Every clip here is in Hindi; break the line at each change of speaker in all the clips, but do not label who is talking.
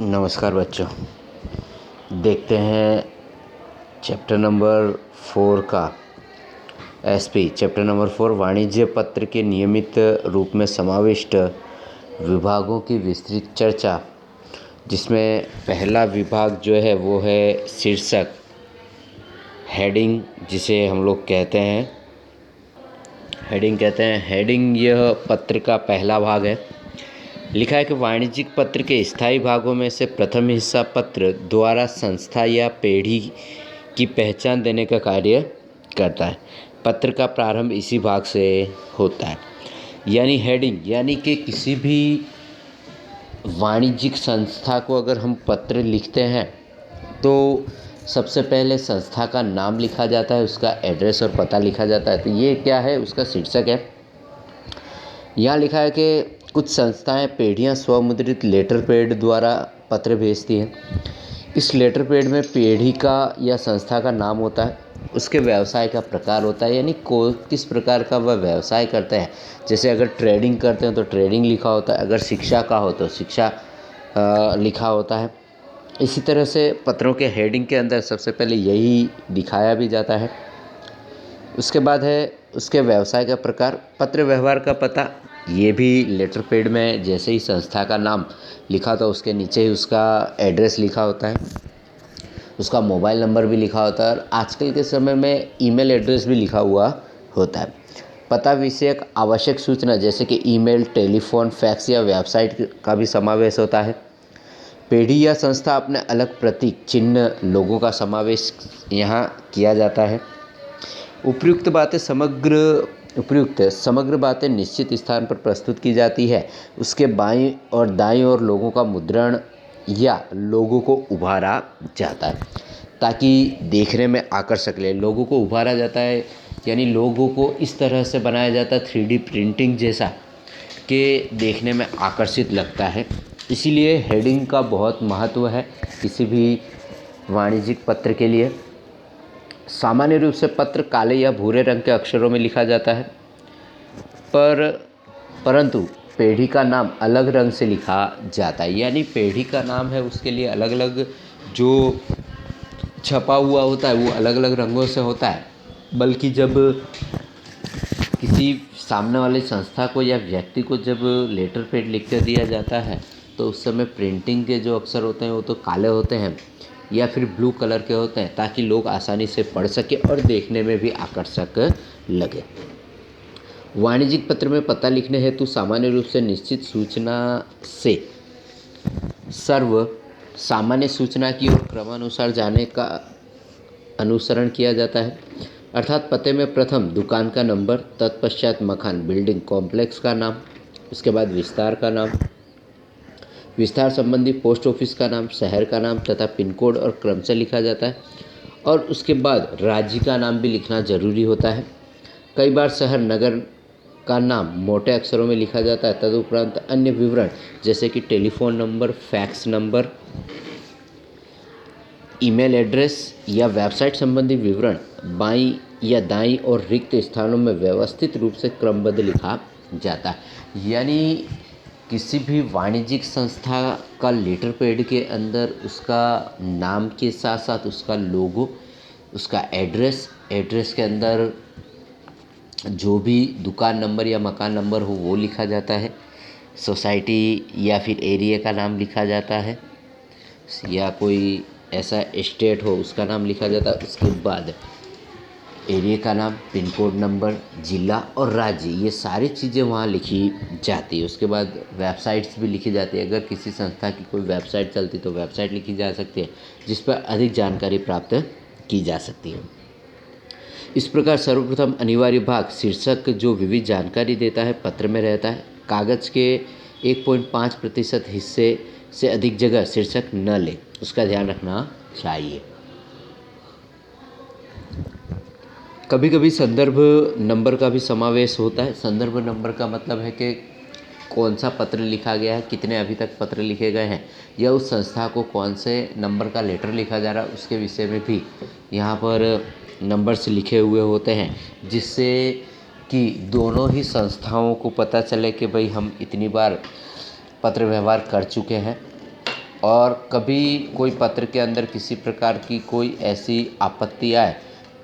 नमस्कार बच्चों। देखते हैं चैप्टर नंबर 4 का एसपी चैप्टर नंबर 4 वाणिज्य पत्र के नियमित रूप में समाविष्ट विभागों की विस्तृत चर्चा, जिसमें पहला विभाग जो है वो है शीर्षक, हेडिंग जिसे हम लोग कहते हैं हेडिंग यह पत्र का पहला भाग है। लिखा है कि वाणिज्यिक पत्र के स्थायी भागों में से प्रथम हिस्सा पत्र द्वारा संस्था या पेढ़ी की पहचान देने का कार्य करता है। पत्र का प्रारंभ इसी भाग से होता है। यानी हेडिंग, यानी कि किसी भी वाणिज्यिक संस्था को अगर हम पत्र लिखते हैं तो सबसे पहले संस्था का नाम लिखा जाता है, उसका एड्रेस और पता लिखा जाता है। तो ये क्या है, उसका शीर्षक है। यहाँ लिखा है कि कुछ संस्थाएं पेढ़ियाँ स्वमुद्रित लेटर पैड द्वारा पत्र भेजती हैं। इस लेटर पैड में पेढ़ी का या संस्था का नाम होता है, उसके व्यवसाय का प्रकार होता है, यानी किस प्रकार का वह व्यवसाय करते हैं। जैसे अगर ट्रेडिंग करते हैं तो ट्रेडिंग लिखा होता है, अगर शिक्षा का हो तो शिक्षा लिखा होता है। इसी तरह से पत्रों के हेडिंग के अंदर सबसे पहले यही दिखाया भी जाता है। उसके बाद है उसके व्यवसाय का प्रकार, पत्र व्यवहार का पता। ये भी लेटर पैड में जैसे ही संस्था का नाम लिखा तो उसके नीचे ही उसका एड्रेस लिखा होता है, उसका मोबाइल नंबर भी लिखा होता है और आजकल के समय में ईमेल एड्रेस भी लिखा हुआ होता है। पता विषयक आवश्यक सूचना जैसे कि ईमेल, टेलीफोन, फैक्स या वेबसाइट का भी समावेश होता है। पेढ़ी या संस्था अपने अलग प्रतीक, चिन्ह, लोगों का समावेश यहाँ किया जाता है। उपयुक्त समग्र बातें निश्चित स्थान पर प्रस्तुत की जाती है। उसके बाईं और दाईं ओर लोगों का मुद्रण या लोगों को उभारा जाता है ताकि देखने में आकर्षक लगे। लोगों को उभारा जाता है यानी लोगों को इस तरह से बनाया जाता है 3D प्रिंटिंग जैसा कि देखने में आकर्षित लगता है। इसीलिए हेडिंग का बहुत महत्व है किसी भी वाणिज्यिक पत्र के लिए। सामान्य रूप से पत्र काले या भूरे रंग के अक्षरों में लिखा जाता है, परंतु पेढ़ी का नाम अलग रंग से लिखा जाता है। यानी पेढ़ी का नाम है उसके लिए अलग अलग जो छपा हुआ होता है वो अलग अलग रंगों से होता है। बल्कि जब किसी सामने वाली संस्था को या व्यक्ति को जब लेटर पैड लिख कर दिया जाता है तो उस समय प्रिंटिंग के जो अक्षर होते हैं वो तो काले होते हैं या फिर ब्लू कलर के होते हैं ताकि लोग आसानी से पढ़ सके और देखने में भी आकर्षक लगे। वाणिज्यिक पत्र में पता लिखने हेतु सामान्य रूप से निश्चित सूचना से सर्व सामान्य सूचना की ओर क्रमानुसार जाने का अनुसरण किया जाता है। अर्थात पते में प्रथम दुकान का नंबर, तत्पश्चात मकान, बिल्डिंग, कॉम्प्लेक्स का नाम, उसके बाद विस्तार का नाम, विस्तार संबंधी पोस्ट ऑफिस का नाम, शहर का नाम तथा पिन कोड और क्रम से लिखा जाता है। और उसके बाद राज्य का नाम भी लिखना जरूरी होता है। कई बार शहर, नगर का नाम मोटे अक्षरों में लिखा जाता है। तदुपरांत अन्य विवरण जैसे कि telephone number, fax number, email address या वेबसाइट संबंधी विवरण बाईं या दाईं और रिक्त स्थानों में व्यवस्थित रूप से क्रमबद्ध लिखा जाता है। यानी किसी भी वाणिज्यिक संस्था का लेटर पैड के अंदर उसका नाम के साथ साथ उसका लोगो, उसका एड्रेस के अंदर जो भी दुकान नंबर या मकान नंबर हो वो लिखा जाता है। सोसाइटी या फिर एरिया का नाम लिखा जाता है या कोई ऐसा एस्टेट हो उसका नाम लिखा जाता है। उसके बाद एरिया का नाम, पिन कोड नंबर, ज़िला और राज्य, ये सारी चीज़ें वहाँ लिखी जाती है। उसके बाद वेबसाइट्स भी लिखी जाती है। अगर किसी संस्था की कोई वेबसाइट चलती तो वेबसाइट लिखी जा सकती है जिस पर अधिक जानकारी प्राप्त की जा सकती है। इस प्रकार सर्वप्रथम अनिवार्य भाग शीर्षक जो विविध जानकारी देता है पत्र में रहता है। कागज़ के 1.5% हिस्से से अधिक जगह शीर्षक न ले, उसका ध्यान रखना चाहिए। कभी कभी संदर्भ नंबर का भी समावेश होता है। संदर्भ नंबर का मतलब है कि कौन सा पत्र लिखा गया है, कितने अभी तक पत्र लिखे गए हैं या उस संस्था को कौन से नंबर का लेटर लिखा जा रहा है उसके विषय में भी यहाँ पर नंबर्स लिखे हुए होते हैं, जिससे कि दोनों ही संस्थाओं को पता चले कि भाई हम इतनी बार पत्र व्यवहार कर चुके हैं और कभी कोई पत्र के अंदर किसी प्रकार की कोई ऐसी आपत्ति आए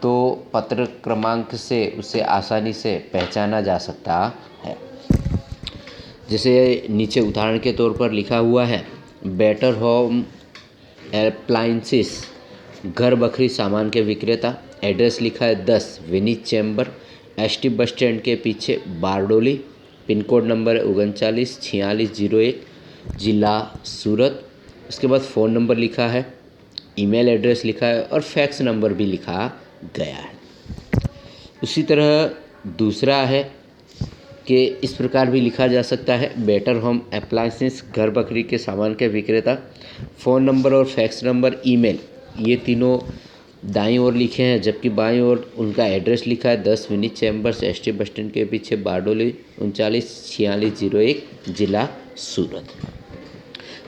तो पत्र क्रमांक से उसे आसानी से पहचाना जा सकता है। जैसे नीचे उदाहरण के तौर पर लिखा हुआ है, बेटर होम अप्लायंसेस, घर बखरी सामान के विक्रेता। एड्रेस लिखा है 10 Vineet chamber, ST bus stand के पीछे बारडोली। पिन कोड नंबर है 394601, जिला सूरत। उसके बाद फ़ोन नंबर लिखा है, ईमेल एड्रेस लिखा है और फैक्स नंबर भी लिखा गया है। उसी तरह दूसरा है कि इस प्रकार भी लिखा जा सकता है, बेटर होम अप्लायंसेस, घर बकरी के सामान के विक्रेता। फ़ोन नंबर और फैक्स नंबर, ईमेल, ये तीनों दाईं ओर लिखे हैं, जबकि बाईं ओर उनका एड्रेस लिखा है 10 Vineet chambers, ST bus stand के पीछे बारडोली, 394601, जिला सूरत।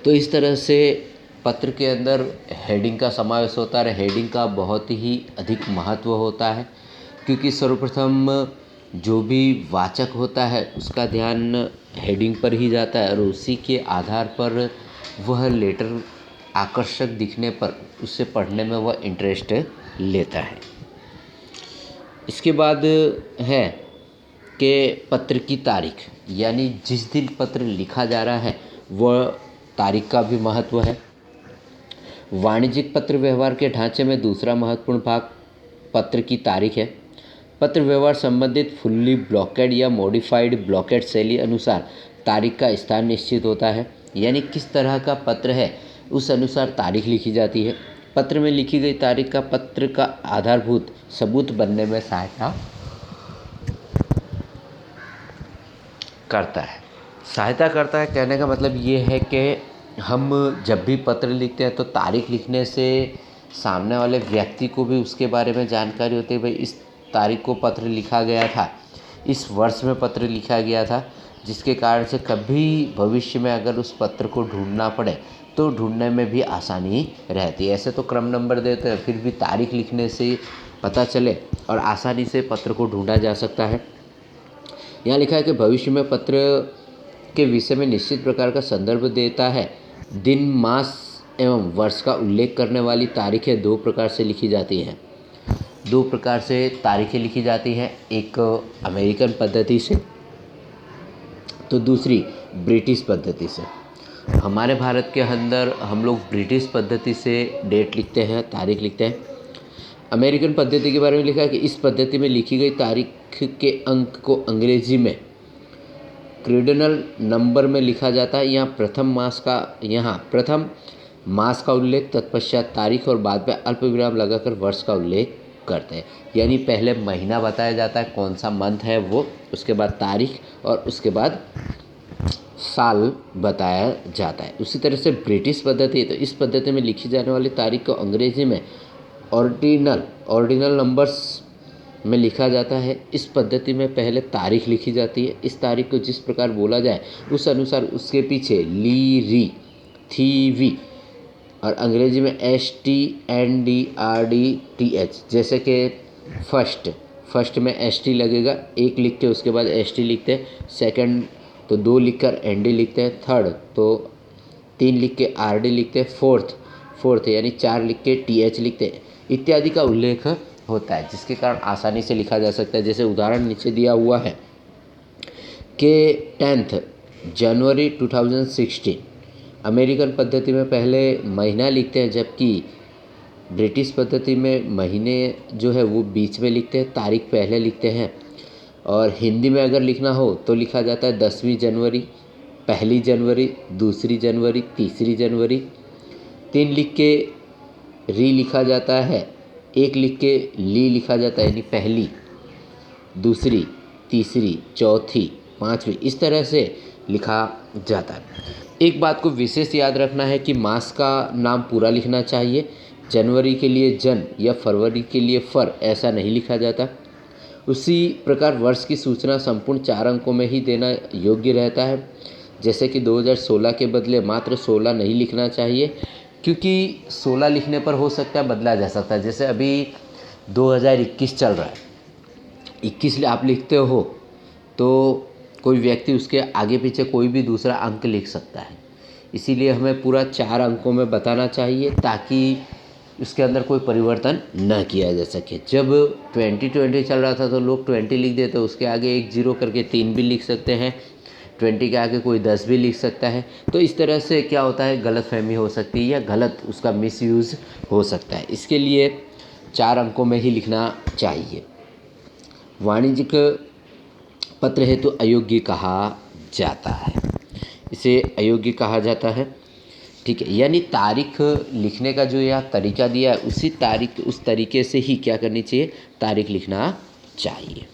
तो इस तरह से पत्र के अंदर हेडिंग का समावेश होता है। हेडिंग का बहुत ही अधिक महत्व होता है, क्योंकि सर्वप्रथम जो भी वाचक होता है उसका ध्यान हेडिंग पर ही जाता है और उसी के आधार पर वह लेटर आकर्षक दिखने पर उसे पढ़ने में वह इंटरेस्ट लेता है। इसके बाद है कि पत्र की तारीख, यानी जिस दिन पत्र लिखा जा रहा है वह तारीख का भी महत्व है। वाणिज्यिक पत्र व्यवहार के ढांचे में दूसरा महत्वपूर्ण भाग पत्र की तारीख है। पत्र व्यवहार संबंधित फुल्ली ब्लॉकेड या मॉडिफाइड ब्लॉकेड शैली अनुसार तारीख का स्थान निश्चित होता है, यानी किस तरह का पत्र है उस अनुसार तारीख लिखी जाती है। पत्र में लिखी गई तारीख का पत्र का आधारभूत सबूत बनने में सहायता करता है। कहने का मतलब ये है कि हम जब भी पत्र लिखते हैं तो तारीख लिखने से सामने वाले व्यक्ति को भी उसके बारे में जानकारी होती है, भाई इस तारीख को पत्र लिखा गया था, इस वर्ष में पत्र लिखा गया था, जिसके कारण से कभी भविष्य में अगर उस पत्र को ढूंढना पड़े तो ढूंढने में भी आसानी रहती है। ऐसे तो क्रम नंबर देते हैं, फिर भी तारीख लिखने से पता चले और आसानी से पत्र को ढूंढा जा सकता है। यहाँ लिखा है कि भविष्य में पत्र के विषय में निश्चित प्रकार का संदर्भ देता है। दिन, मास एवं वर्ष का उल्लेख करने वाली तारीखें दो प्रकार से लिखी जाती हैं। दो प्रकार से तारीखें लिखी जाती हैं, एक अमेरिकन पद्धति से तो दूसरी ब्रिटिश पद्धति से। हमारे भारत के अंदर हम लोग ब्रिटिश पद्धति से डेट लिखते हैं, तारीख लिखते हैं। अमेरिकन पद्धति के बारे में लिखा है कि इस पद्धति में लिखी गई तारीख के अंक को अंग्रेजी में क्रिडनल नंबर में लिखा जाता है। यहाँ प्रथम मास का उल्लेख, तत्पश्चात तारीख और बाद में अल्प विराम लगाकर वर्ष का उल्लेख करते हैं। यानी पहले महीना बताया जाता है, कौन सा मंथ है वो, उसके बाद तारीख और उसके बाद साल बताया जाता है। उसी तरह से ब्रिटिश पद्धति है, तो इस पद्धति में लिखी जाने वाली तारीख को अंग्रेजी में ऑर्डिनल नंबर्स में लिखा जाता है। इस पद्धति में पहले तारीख लिखी जाती है। इस तारीख को जिस प्रकार बोला जाए उस अनुसार उसके पीछे ली, री, थी, वी और अंग्रेजी में STNDRDTH, जैसे कि फर्स्ट में ST लगेगा, एक लिख के उसके बाद ST लिखते हैं। सेकंड तो 2 लिखकर ND लिखते हैं। थर्ड तो 3 लिख के RD लिखते हैं। फोर्थ यानी 4 लिख के TH लिखते हैं, इत्यादि का उल्लेख होता है, जिसके कारण आसानी से लिखा जा सकता है। जैसे उदाहरण नीचे दिया हुआ है कि 10 जनवरी 2016 अमेरिकन पद्धति में पहले महीना लिखते हैं, जबकि ब्रिटिश पद्धति में महीने जो है वो बीच में लिखते हैं, तारीख पहले लिखते हैं। और हिंदी में अगर लिखना हो तो लिखा जाता है 10वीं जनवरी, पहली जनवरी, दूसरी जनवरी, तीसरी जनवरी। 3 लिख के री लिखा जाता है, 1 लिख के ली लिखा जाता है, यानी पहली, दूसरी, तीसरी, चौथी, पाँचवीं, इस तरह से लिखा जाता है। एक बात को विशेष याद रखना है कि मास का नाम पूरा लिखना चाहिए। जनवरी के लिए जन या फरवरी के लिए फर ऐसा नहीं लिखा जाता। उसी प्रकार वर्ष की सूचना संपूर्ण 4 अंकों में ही देना योग्य रहता है। जैसे कि 2016 के बदले मात्र 16 नहीं लिखना चाहिए, क्योंकि 16 लिखने पर हो सकता है बदला जा सकता है। जैसे अभी 2021 चल रहा है, 21 आप लिखते हो तो कोई व्यक्ति उसके आगे पीछे कोई भी दूसरा अंक लिख सकता है। इसीलिए हमें पूरा 4 अंकों में बताना चाहिए ताकि उसके अंदर कोई परिवर्तन न किया जा सके। जब 2020 चल रहा था तो लोग 20 लिख देते, उसके आगे एक जीरो करके 3 भी लिख सकते हैं, 20 के आगे कोई 10 भी लिख सकता है। तो इस तरह से क्या होता है, गलतफहमी हो सकती है या गलत उसका मिसयूज़ हो सकता है। इसके लिए 4 अंकों में ही लिखना चाहिए। वाणिज्यिक पत्र हेतु अयोग्य कहा जाता है, इसे अयोग्य कहा जाता है। ठीक है, यानी तारीख लिखने का जो यहाँ तरीका दिया है उसी तारीख उस तरीके से ही क्या करनी चाहिए, तारीख लिखना चाहिए।